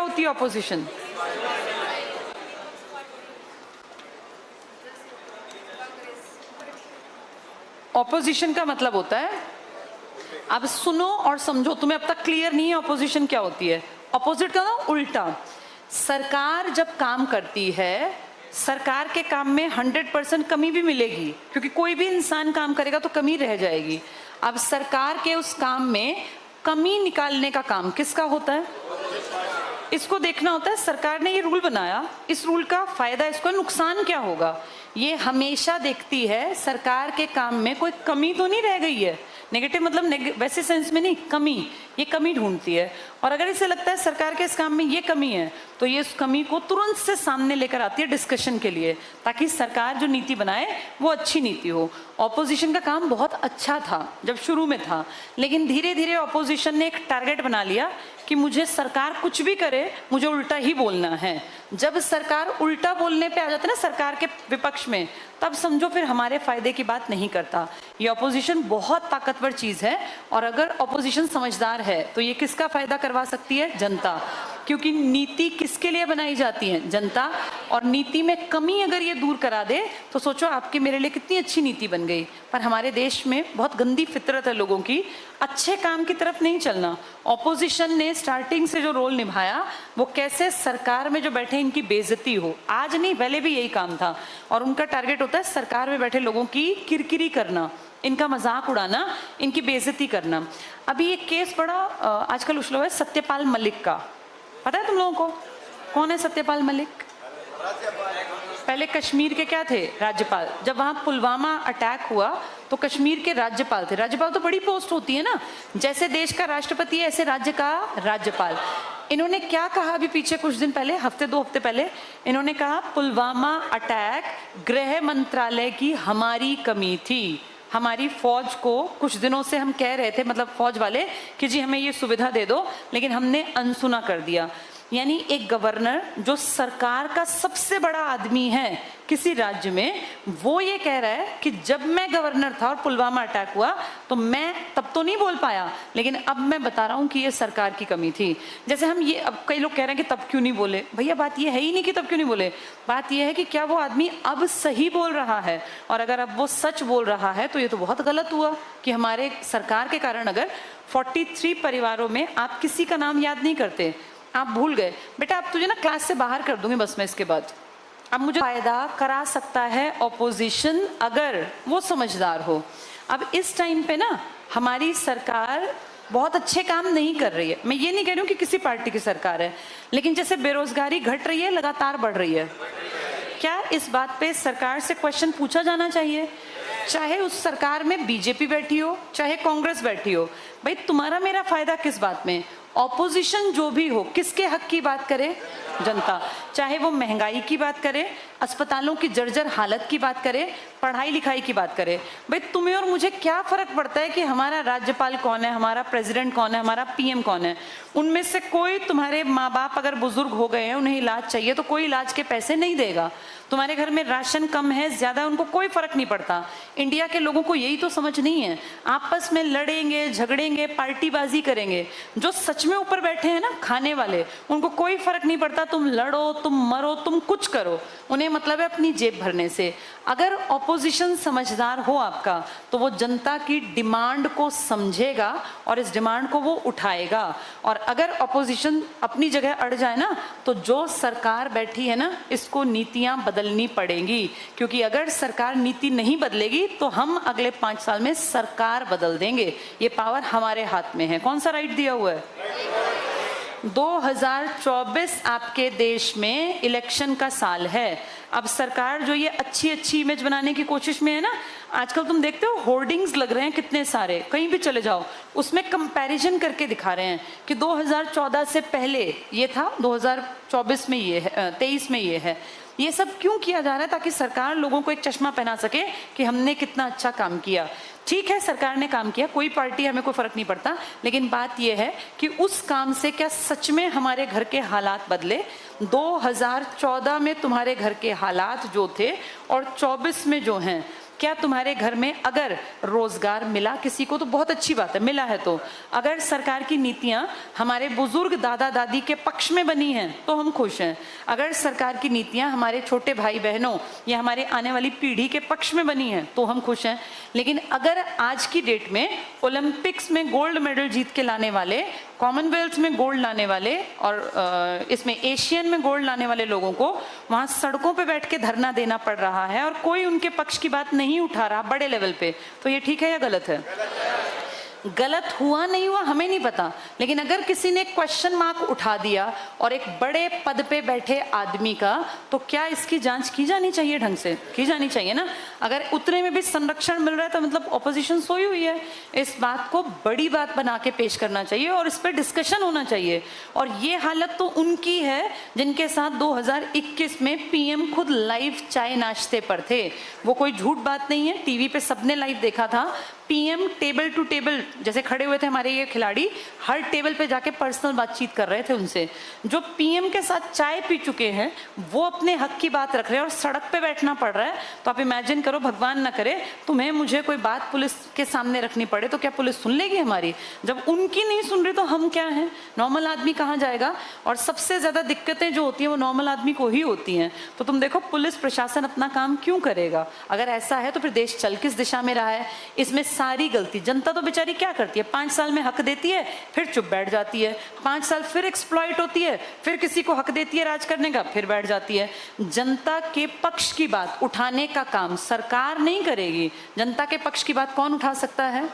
होती है opposition? Opposition का मतलब होता है, अब सुनो और समझो, तुम्हें अब तक क्लियर नहीं है ऑपोजिशन क्या होती है। ऑपोजिट का ना उल्टा। सरकार जब काम करती है, सरकार के काम में 100% कमी भी मिलेगी, क्योंकि कोई भी इंसान काम करेगा तो कमी रह जाएगी। अब सरकार के उस काम में कमी निकालने का काम किसका होता है? इसको देखना होता है सरकार ने ये रूल बनाया, इस रूल का फायदा, इसको नुकसान क्या होगा, ये हमेशा देखती है। सरकार के काम में कोई कमी तो नहीं रह गई है, नेगेटिव मतलब वैसे सेंस में नहीं, कमी, ये कमी ढूंढती है। और अगर इसे लगता है सरकार के इस काम में ये कमी है, तो ये उस कमी को तुरंत से सामने लेकर आती है डिस्कशन के लिए, ताकि सरकार जो नीति बनाए वो अच्छी नीति हो। ऑपोजिशन का काम बहुत अच्छा था जब शुरू में था, लेकिन धीरे धीरे ऑपोजिशन ने एक टारगेट बना लिया कि मुझे सरकार कुछ भी करे, मुझे उल्टा ही बोलना है। जब सरकार उल्टा बोलने पे आ जाता है ना सरकार के विपक्ष में, तब समझो फिर हमारे फायदे की बात नहीं करता। ये ऑपोजिशन बहुत ताकतवर चीज है, और अगर ऑपोजिशन समझदार है तो ये किसका फायदा करवा सकती है? जनता। क्योंकि नीति किसके लिए बनाई जाती है? जनता। और नीति में कमी अगर ये दूर करा दे तो सोचो आपके मेरे लिए कितनी अच्छी नीति बन गई। पर हमारे देश में बहुत गंदी फितरत है लोगों की, अच्छे काम की तरफ नहीं चलना। ऑपोजिशन ने स्टार्टिंग से जो रोल निभाया वो कैसे सरकार में जो बैठे इनकी बेइज्जती हो, आज नहीं पहले भी यही काम था। और उनका टारगेट होता है सरकार में बैठे लोगों की किरकिरी करना, इनका मजाक उड़ाना, इनकी बेइज्जती करना। अभी एक केस बड़ा आजकल उछला है सत्यपाल मलिक का, पता है तुम लोगों को कौन है सत्यपाल मलिक? पहले कश्मीर के क्या थे? राज्यपाल। जब वहां पुलवामा अटैक हुआ तो कश्मीर के राज्यपाल थे। राज्यपाल तो बड़ी पोस्ट होती है ना, जैसे देश का राष्ट्रपति है ऐसे राज्य का राज्यपाल। इन्होंने क्या कहा अभी पीछे कुछ दिन पहले, हफ्ते 2 हफ्ते पहले, इन्होंने कहा पुलवामा अटैक गृह मंत्रालय की हमारी कमी थी। हमारी फौज को कुछ दिनों से हम कह रहे थे, मतलब फौज वाले, कि जी हमें ये सुविधा दे दो, लेकिन हमने अनसुना कर दिया। यानी एक गवर्नर जो सरकार का सबसे बड़ा आदमी है किसी राज्य में, वो ये कह रहा है कि जब मैं गवर्नर था और पुलवामा अटैक हुआ तो मैं तब तो नहीं बोल पाया, लेकिन अब मैं बता रहा हूँ कि ये सरकार की कमी थी। जैसे हम ये, अब कई लोग कह रहे हैं कि तब क्यों नहीं बोले। भैया बात ये है ही नहीं कि तब क्यों नहीं बोले, बात ये है कि क्या वो आदमी अब सही बोल रहा है, और अगर अब वो सच बोल रहा है तो ये तो बहुत गलत हुआ कि हमारे सरकार के कारण अगर 43 परिवारों में आप किसी का नाम याद नहीं करते, आप भूल गए, बेटा अब तुझे ना क्लास से बाहर कर दूंगी बस मैं इसके बाद। अब मुझे फायदा करा सकता है ऑपोजिशन अगर वो समझदार हो। अब इस टाइम पे ना हमारी सरकार बहुत अच्छे काम नहीं कर रही है। मैं ये नहीं कह रही हूँ कि किसी पार्टी की सरकार है, लेकिन जैसे बेरोजगारी घट रही है, लगातार बढ़ रही है, क्या इस बात पे सरकार से क्वेश्चन पूछा जाना चाहिए? चाहे उस सरकार में बीजेपी बैठी हो, चाहे कांग्रेस बैठी हो, भाई तुम्हारा मेरा फायदा किस बात में? ऑपोजिशन जो भी हो किसके हक की बात करे? जनता। चाहे वो महंगाई की बात करे, अस्पतालों की जर्जर हालत की बात करे, पढ़ाई लिखाई की बात करे, भाई तुम्हें और मुझे क्या फर्क पड़ता है कि हमारा राज्यपाल कौन है, हमारा प्रेसिडेंट कौन है, हमारा पीएम कौन है? उनमें से कोई, तुम्हारे माँ बाप अगर बुजुर्ग हो गए हैं, उन्हें इलाज चाहिए तो कोई इलाज के पैसे नहीं देगा। तुम्हारे घर में राशन कम है, ज्यादा, उनको कोई फर्क नहीं पड़ता। इंडिया के लोगों को यही तो समझ नहीं है, आपस में लड़ेंगे, झगड़ेंगे, पार्टीबाजी करेंगे। जो सच में ऊपर बैठे हैं ना खाने वाले, उनको कोई फर्क नहीं पड़ता तुम लड़ो, तुम मरो, तुम कुछ करो, उन्हें मतलब है अपनी जेब भरने से। अगर ऑपोजिशन समझदार हो आपका, तो वो जनता की डिमांड को समझेगा और इस डिमांड को वो उठाएगा। और अगर ऑपोजिशन अपनी जगह अड़ जाए ना, तो जो सरकार बैठी है ना, इसको नीतियां बदलनी पड़ेंगी, क्योंकि अगर सरकार नीति नहीं बदलेगी तो हम अगले 5 साल में सरकार बदल देंगे। ये पावर हमारे हाथ में है। कौन सा राइट दिया हुआ है? 2024 आपके देश में इलेक्शन का साल है। अब सरकार जो ये अच्छी इमेज बनाने की कोशिश में है ना, आजकल तुम देखते हो होर्डिंग्स लग रहे हैं कितने सारे, कहीं भी चले जाओ, उसमें कंपैरिजन करके दिखा रहे हैं कि 2014 से पहले ये था, 2024 में ये है, 23 में ये है। ये सब क्यों किया जा रहा है? ताकि सरकार लोगों को एक चश्मा पहना सके कि हमने कितना अच्छा काम किया। ठीक है, सरकार ने काम किया, कोई पार्टी, हमें कोई फर्क नहीं पड़ता, लेकिन बात यह है कि उस काम से क्या सच में हमारे घर के हालात बदले? 2014 में तुम्हारे घर के हालात जो थे और 24 में जो हैं, क्या तुम्हारे घर में अगर रोजगार मिला किसी को तो बहुत अच्छी बात है, मिला है तो, अगर सरकार की नीतियां हमारे बुजुर्ग दादा दादी के पक्ष में बनी हैं तो हम खुश हैं, अगर सरकार की नीतियां हमारे छोटे भाई बहनों या हमारे आने वाली पीढ़ी के पक्ष में बनी हैं तो हम खुश हैं। लेकिन अगर आज की डेट में ओलंपिक्स में गोल्ड मेडल जीत के लाने वाले, कॉमनवेल्थ में गोल्ड लाने वाले और इसमें एशियन में गोल्ड लाने वाले लोगों को वहां सड़कों पे बैठ के धरना देना पड़ रहा है और कोई उनके पक्ष की बात नहीं उठा रहा बड़े लेवल पे, तो ये ठीक है या गलत है? गलत हुआ नहीं हुआ हमें नहीं पता, लेकिन अगर किसी ने क्वेश्चन मार्क उठा दिया और एक बड़े पद पे बैठे आदमी का, तो क्या इसकी जांच की जानी चाहिए? ढंग से की जानी चाहिए ना। अगर उतने में भी संरक्षण मिल रहा है तो मतलब ऑपोजिशन सोई हुई है। इस बात को बड़ी बात बना के पेश करना चाहिए और इस पर डिस्कशन होना चाहिए। और ये हालत तो उनकी है जिनके साथ 2021 में पीएम खुद लाइव चाय नाश्ते पर थे। वो कोई झूठ बात नहीं है, टीवी पे सबने लाइव देखा था। पीएम टेबल टू टेबल जैसे खड़े हुए थे हमारे ये खिलाड़ी, हर टेबल पे जाके पर्सनल बातचीत कर रहे थे उनसे। जो पीएम के साथ चाय पी चुके हैं वो अपने हक की बात रख रहे हैं और सड़क पे बैठना पड़ रहा है। तो आप इमेजिन करो, भगवान ना करे तुम्हें मुझे कोई बात पुलिस के सामने रखनी पड़े तो क्या पुलिस सुन लेगी हमारी? जब उनकी नहीं सुन रही तो हम क्या हैं? नॉर्मल आदमी कहाँ जाएगा? और सबसे ज्यादा दिक्कतें जो होती हैं वो नॉर्मल आदमी को ही होती हैं। तो तुम देखो पुलिस प्रशासन अपना काम क्यों करेगा? अगर ऐसा है तो फिर देश चल किस दिशा में रहा है? इसमें सारी गलती जनता तो बेचारी क्या करती है, 5 साल में हक देती है फिर चुप बैठ जाती है, 5 साल फिर एक्सप्लॉइट होती है, फिर किसी को हक देती है राज करने का, फिर बैठ जाती है। जनता के पक्ष की बात उठाने का काम सरकार नहीं करेगी। जनता के पक्ष की बात कौन उठा सकता है?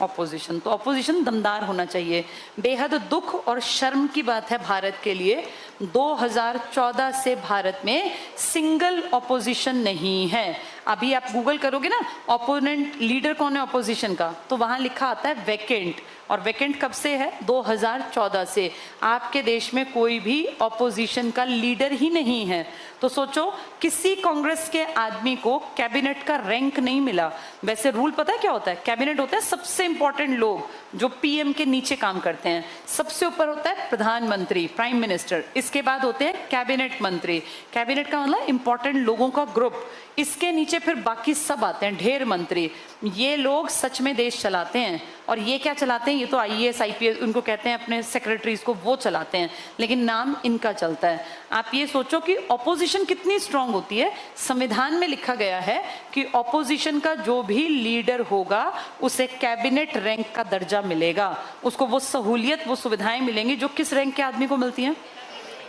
ऑपोजिशन। तो ऑपोजिशन दमदार होना चाहिए। बेहद दुख और शर्म की बात है भारत के लिए, 2014 से भारत में सिंगल ऑपोजिशन नहीं है। अभी आप गूगल करोगे ना ओपोनेंट लीडर कौन है ऑपोजिशन का, तो वहां लिखा आता है वैकेंट। और वैकेंट कब से है? 2014 से। आपके देश में कोई भी ऑपोजिशन का लीडर ही नहीं है। तो सोचो किसी कांग्रेस के आदमी को कैबिनेट का रैंक नहीं मिला। वैसे रूल पता है क्या होता है? कैबिनेट होता है सबसे इंपॉर्टेंट लोग जो पीएम के नीचे काम करते हैं। सबसे ऊपर होता है प्रधानमंत्री, प्राइम मिनिस्टर, इसके बाद होते हैं कैबिनेट मंत्री। कैबिनेट का मतलब इंपॉर्टेंट लोगों का ग्रुप। इसके नीचे फिर बाकी सब आते हैं, ढेर मंत्री। ये लोग सच में देश चलाते हैं। और ये क्या चलाते हैं? ये तो आईएएस आईपीएस उनको कहते हैं, अपने सेक्रेटरीज को, वो चलाते हैं, लेकिन नाम इनका चलता है। आप ये सोचो कि ऑपोजिशन कितनी स्ट्रांग होती है। संविधान में लिखा गया है कि ऑपोजिशन का जो भी लीडर होगा उसे कैबिनेट रैंक का दर्जा मिलेगा, उसको वो सहूलियत, वो सुविधाएं मिलेंगी जो किस रैंक के आदमी को मिलती हैं,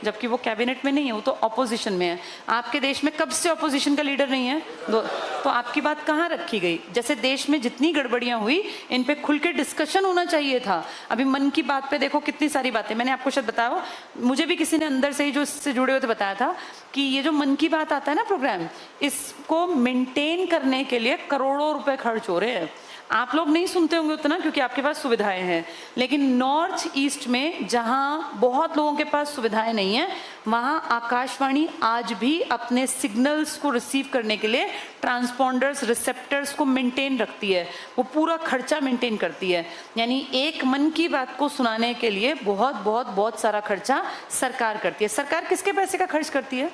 जबकि वो कैबिनेट में नहीं है, वो तो ऑपोजिशन में है। आपके देश में कब से ऑपोजिशन का लीडर नहीं है? तो आपकी बात कहाँ रखी गई? जैसे देश में जितनी गड़बड़ियां हुई इन पे खुल के डिस्कशन होना चाहिए था। अभी मन की बात पे देखो कितनी सारी बातें, मैंने आपको शायद बताया हो, मुझे भी किसी ने अंदर से ही जो इससे जुड़े हुए थे बताया था कि ये जो मन की बात आता है ना प्रोग्राम, इसको मेंटेन करने के लिए करोड़ों रुपए खर्च हो रहे हैं। आप लोग नहीं सुनते होंगे उतना क्योंकि आपके पास सुविधाएं हैं, लेकिन नॉर्थ ईस्ट में जहां बहुत लोगों के पास सुविधाएं नहीं है, वहां आकाशवाणी आज भी अपने सिग्नल्स को रिसीव करने के लिए ट्रांसपॉन्डर्स, रिसेप्टर्स को मेंटेन रखती है। वो पूरा खर्चा मेंटेन करती है। यानी एक मन की बात को सुनाने के लिए बहुत बहुत बहुत सारा खर्चा सरकार करती है। सरकार किसके पैसे का खर्च करती है?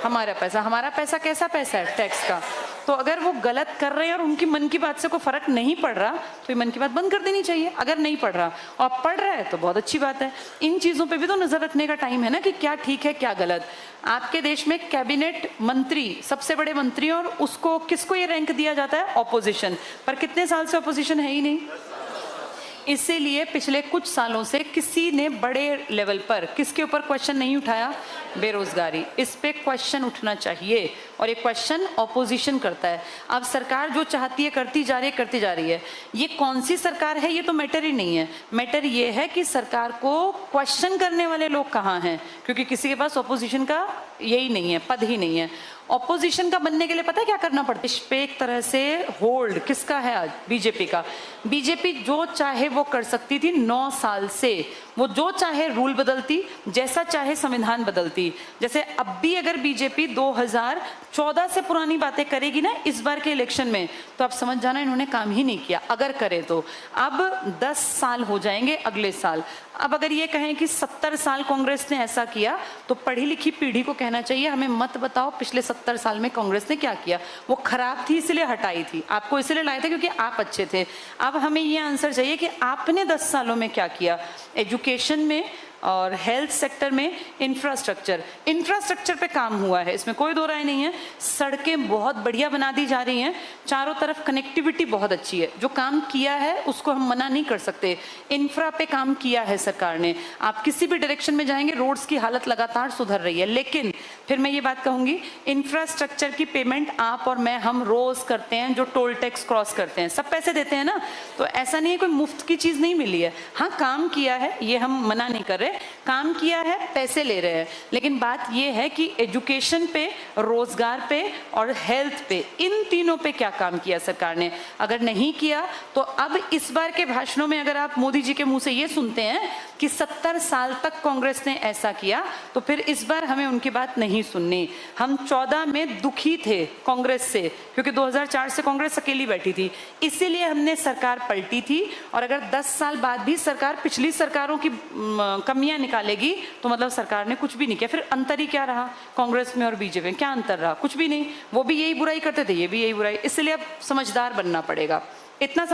हमारा पैसा। हमारा पैसा कैसा पैसा है? टैक्स का। तो अगर वो गलत कर रहे हैं और उनकी मन की बात से कोई फर्क नहीं पड़ रहा तो ये मन की बात बंद कर देनी चाहिए। अगर नहीं पड़ रहा और पड़ रहा है तो बहुत अच्छी बात है। इन चीजों पे भी तो नजर रखने का टाइम है ना कि क्या ठीक है क्या गलत। आपके देश में कैबिनेट मंत्री, सबसे बड़े मंत्री, और उसको किसको ये रैंक दिया जाता है? ऑपोजिशन। पर कितने साल से ऑपोजिशन है ही नहीं। इसीलिए पिछले कुछ सालों से किसी ने बड़े लेवल पर किसके ऊपर क्वेश्चन नहीं उठाया? बेरोजगारी। इस पे क्वेश्चन उठना चाहिए और ये क्वेश्चन ऑपोजिशन करता है। अब सरकार जो चाहती है करती जा रही है। ये कौन सी सरकार है ये तो मैटर ही नहीं है। मैटर ये है कि सरकार को क्वेश्चन करने वाले लोग कहाँ हैं, क्योंकि किसी के पास ऑपोजिशन का यही नहीं है, पद ही नहीं है। ऑपोजिशन का बनने के लिए पता है क्या करना पड़ता है? इस पे एक तरह से होल्ड किसका है आज? बीजेपी का। बीजेपी जो चाहे वो कर सकती थी 9 साल से। वो जो चाहे रूल बदलती, जैसा चाहे संविधान बदलती। जैसे अब भी अगर बीजेपी 2014 से पुरानी बातें करेगी ना इस बार के इलेक्शन में, तो आप समझ जाना इन्होंने काम ही नहीं किया। अगर करे तो अब 10 साल हो जाएंगे अगले साल। अब अगर ये कहें कि 70 साल कांग्रेस ने ऐसा किया, तो पढ़ी लिखी पीढ़ी को कहना चाहिए हमें मत बताओ पिछले 70 साल में कांग्रेस ने क्या किया। वो खराब थी इसलिए हटाई थी, आपको इसलिए लाए थे क्योंकि आप अच्छे थे। अब हमें ये आंसर चाहिए कि आपने 10 सालों में क्या किया, एजुकेशन में और हेल्थ सेक्टर में, इंफ्रास्ट्रक्चर पे काम हुआ है, इसमें कोई दो राय नहीं है। सड़कें बहुत बढ़िया बना दी जा रही हैं, चारों तरफ कनेक्टिविटी बहुत अच्छी है, जो काम किया है उसको हम मना नहीं कर सकते। इंफ्रा पे काम किया है सरकार ने, आप किसी भी डायरेक्शन में जाएंगे रोड्स की हालत लगातार सुधर रही है। लेकिन फिर मैं ये बात कहूंगी, इंफ्रास्ट्रक्चर की पेमेंट आप और मैं हम रोज करते हैं, जो टोल टैक्स क्रॉस करते हैं सब पैसे देते हैं ना, तो ऐसा नहीं है कोई मुफ्त की चीज नहीं मिली है। हाँ काम किया है, ये हम मना नहीं कर रहे, काम किया है, पैसे ले रहे हैं, लेकिन बात यह है कि एजुकेशन पे, रोजगार पे और हेल्थ पे, इन तीनों पे क्या काम किया सरकार ने। अगर नहीं किया तो अब इस बार के भाषणों में अगर आप मोदी जी के मुंह से ये सुनते हैं कि 70 साल तक कांग्रेस ने ऐसा किया, तो फिर इस बार हमें उनकी बात नहीं सुननी। हम 14 में दुखी थे कांग्रेस से, क्योंकि 2004 से कांग्रेस अकेली बैठी थी, इसीलिए हमने सरकार पलटी थी। और अगर 10 साल बाद भी सरकार पिछली सरकारों की कमियां निकालेगी तो मतलब सरकार ने कुछ भी नहीं किया। फिर अंतर ही क्या रहा कांग्रेस में और बीजेपी में, क्या अंतर रहा? कुछ भी नहीं, वो भी यही बुराई करते थे, ये भी यही बुराई। इसलिए अब समझदार बनना पड़ेगा, इतना